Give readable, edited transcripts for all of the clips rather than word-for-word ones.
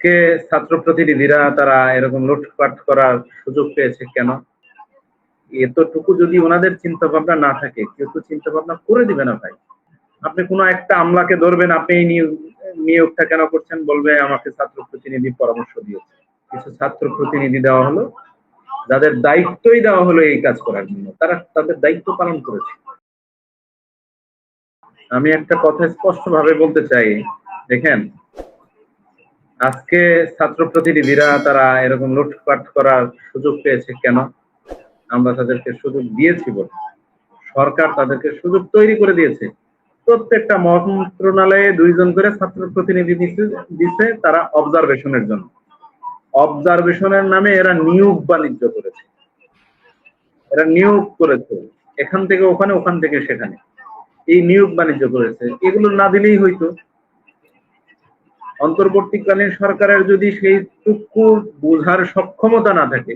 কে ছাত্র প্রতিনিধিরা তারা এরকম লুটপাট করার সুযোগ পেয়েছে কেন? এতটুকু যদি ওনাদের চিন্তা ভাবনা না থাকে, কেউ তো চিন্তা ভাবনা করে দিবে না ভাই। আপনি কোনো একটা আমলাকে ধরবেন, আপনি এই নিয়োগটা কেন করছেন, বলবে আমাকে ছাত্র প্রতিনিধি পরামর্শ দিয়েছে। কিছু ছাত্র প্রতিনিধি দেওয়া হলো, যাদের দায়িত্বই দেওয়া হলো এই কাজ করার জন্য, তারা তাদের দায়িত্ব পালন করেছে। আমি একটা কথা স্পষ্ট ভাবে বলতে চাই, দেখেন, আজকে ছাত্র প্রতিনিধিরা তারা এরকম লুটপাট করার সুযোগ পেয়েছে কেন? আমরা তাদেরকে সুযোগ দিয়েছি বলে, সরকার তাদেরকে সুযোগ তৈরি করে দিয়েছে। প্রত্যেকটা মন্ত্রণালয়ে 2 জন করে ছাত্র প্রতিনিধি দিচ্ছে, তারা অবজারভেশনের জন্য। অবজারভেশনের নামে এরা নিয়োগ বাণিজ্য করেছে, এরা নিয়োগ করেছে এখান থেকে ওখানে, ওখান থেকে সেখানে, এই নিয়োগ বাণিজ্য করেছে। এগুলো না দিলেই হইতো। অন্তর্বর্তীকালীন সরকারের যদি সেইটুকু বোঝার সক্ষমতা না থাকে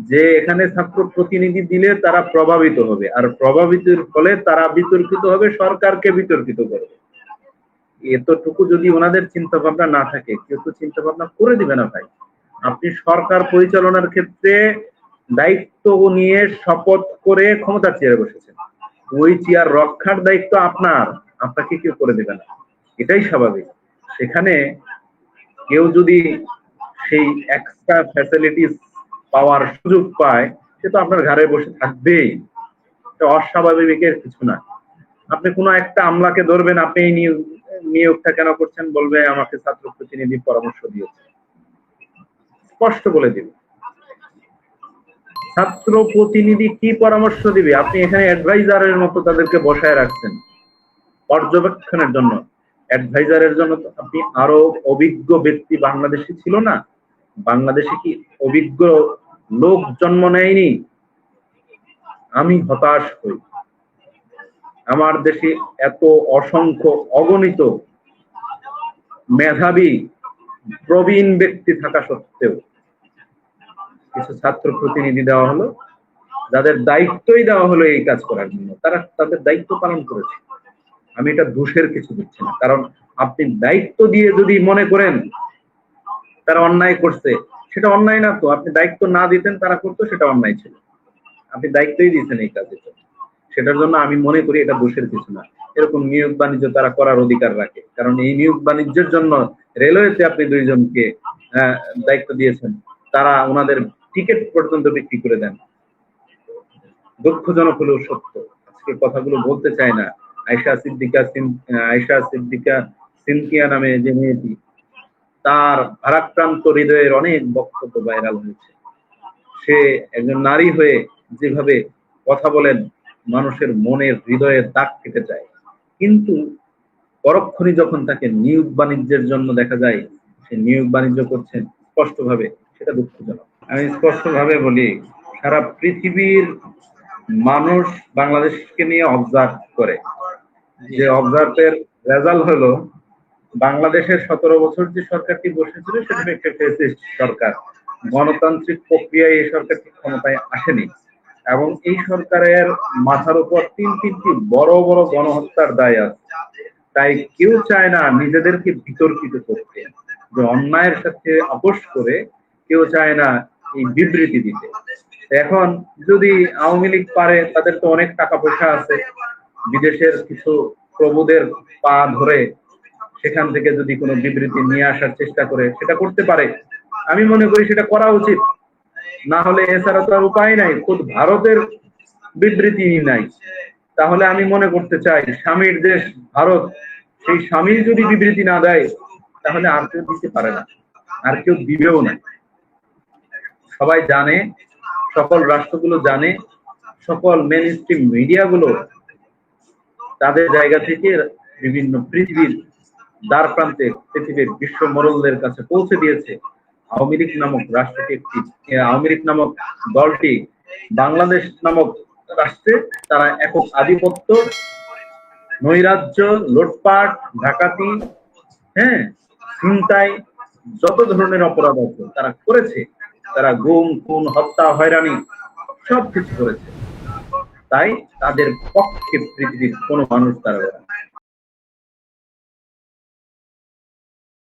যে এখানে ছাত্র প্রতিনিধি দিলে তারা প্রভাবিত হবে, আর প্রভাবিতের ফলে তারা বিতর্কিত হবে, সরকারকে বিতর্কিত করবে, এতটুকু যদি ওনাদের চিন্তা ভাবনা না থাকে, কেউ তো চিন্তা ভাবনা করে দিবে না ভাই। আপনি সরকার পরিচালনার ক্ষেত্রে দায়িত্ব নিয়ে শপথ করে ক্ষমতার চেয়ারে বসেছেন, ওই চেয়ার রক্ষার দায়িত্ব আপনার, আপনাকে কেউ করে দেবে না, এটাই স্বাভাবিক। সেখানে কেউ যদি সেই এক্সট্রা ফ্যাসিলিটিস পাওয়ার সুযোগ পায়, সে তো আপনার ঘরে বসে থাকবেই, এটা অস্বাভাবিকের কিছু না। আপনি কোনো একটা আমলাকে ধরবেন, আপনি এই নিয়োগটা কেন করছেন, বলবে আমাকে ছাত্র প্রতিনিধি পরামর্শ দিয়েছে। স্পষ্ট বলে দিবে। ছাত্র প্রতিনিধি কি পরামর্শ দিবে? আপনি এখানে অ্যাডভাইজারের মতো তাদেরকে বসায় রাখছেন পর্যবেক্ষণের জন্য। অ্যাডভাইজারের জন্য তো আপনি আরো অভিজ্ঞ ব্যক্তি বাংলাদেশে ছিল না? বাংলাদেশে কি অভিজ্ঞ লোক জন্ম নেয়নি? আমি হতাশ হই, আমার দেশে এত অসংখ্য অগণিত মেধাবী প্রবীণ ব্যক্তি থাকা সত্ত্বেও কিছু ছাত্র প্রতিনিধি দেওয়া হলো, যাদের দায়িত্বই দেওয়া হলো এই কাজ করার জন্য, তারা তাদের দায়িত্ব পালন করেছে। আমি এটা দোষের কিছু দিচ্ছি না, কারণ আপনি দায়িত্ব দিয়ে যদি মনে করেন তারা অন্যায় করছে, সেটা অন্যায় না তো। আপনি দায়িত্ব না দিতেন, তারা করতো, সেটা অন্যায় ছিল। আপনি দায়িত্বই দিয়েছেন এই কাজে, সেটার জন্য আমি মনে করি এটা দোষের কিছু না। এরকম নিয়োগ বাণিজ্য তারা করার অধিকার রাখে, কারণ এই নিয়োগ বাণিজ্যের জন্য রেলওয়েতে আপনি 2 জনকে দায়িত্ব দিয়েছেন, তারা ওনাদের টিকিট পর্যন্ত বিক্রি করে দেন। দুঃখজনক হলেও সত্য, আজকে কথাগুলো বলতে চাই না। আয়েশা সিদ্দিকা সিনথিয়া নামে যে মেয়েটি, তার ভারাক্রান্ত হৃদয়ের অনেক বক্তব্য ভাইরাল হয়েছে। সে একজন নারী হয়ে যেভাবে কথা বলেন, মানুষের মনের হৃদয়ে দাগ কেটে যায়, কিন্তু পরক্ষণে যখন তাকে নিয়োগ বাণিজ্যের জন্য দেখা যায় সে নিয়োগ বাণিজ্য করছেন স্পষ্টভাবে, সেটা দুঃখজনক। আমি স্পষ্টভাবে বলি, সারা পৃথিবীর মানুষ বাংলাদেশকে নিয়ে অবজার্ভ করে, যে অবজার্ভের রেজাল্ট হলো বাংলাদেশের 17 বছর যে সরকারটি বসেছিল সেটা একটা ফ্যাসিস্ট সরকার, গণতান্ত্রিক প্রক্রিয়ায় এই সরকারটি ক্ষমতায় আসেনি, এবং এই সরকারের মাথার উপর 3টি বড় বড় গণহত্যার দায় আছে। তাই কেউ চায় না নিজেদেরকে বিতর্কিত করতে, যে অন্যায়ের সাথে আপোষ করে কেউ চায় না এই বিবৃতি দিতে। এখন যদি আওয়ামী লীগ পারে, তাদের তো অনেক টাকা পয়সা আছে, বিদেশের কিছু প্রভুদের পা ধরে সেখান থেকে যদি কোনো বিবৃতি নিয়ে আসার চেষ্টা করে, সেটা করতে পারে। আমি মনে করি সেটা করা উচিত, না হলে এছাড়া তো আর উপায় নাই। খুদ ভারতের বিবৃতি নাই, তাহলে আমি মনে করতে চাই স্বামীর দেশ ভারত, সেই স্বামীর যদি বিবৃতি না দেয়, তাহলে আর কেউ দিতে পারে না, আর কেউ দিবেও না। সবাই জানে, সকল রাষ্ট্রগুলো জানে, সকল মেইনস্ট্রিম মিডিয়াগুলো তাদের জায়গা থেকে বিভিন্ন পৃথিবীর দ্বার প্রান্তে, পৃথিবীর বিশ্ব মোড়লদের কাছে পৌঁছে দিয়েছে আওয়ামী লীগ নামক রাষ্ট্রটি আওয়ামী লীগ নামক দলটি বাংলাদেশ নামক রাষ্ট্রে তারা একক আধিপত্য, নৈরাজ্য, লুটপাট, ডাকাতি, ছিনতাই, যত ধরনের অপরাধ আছে তারা করেছে। তারা গুম, খুন, হত্যা, হয়রানি সবকিছু করেছে। তাই তাদের পক্ষে পৃথিবীর কোনো মানুষ তারা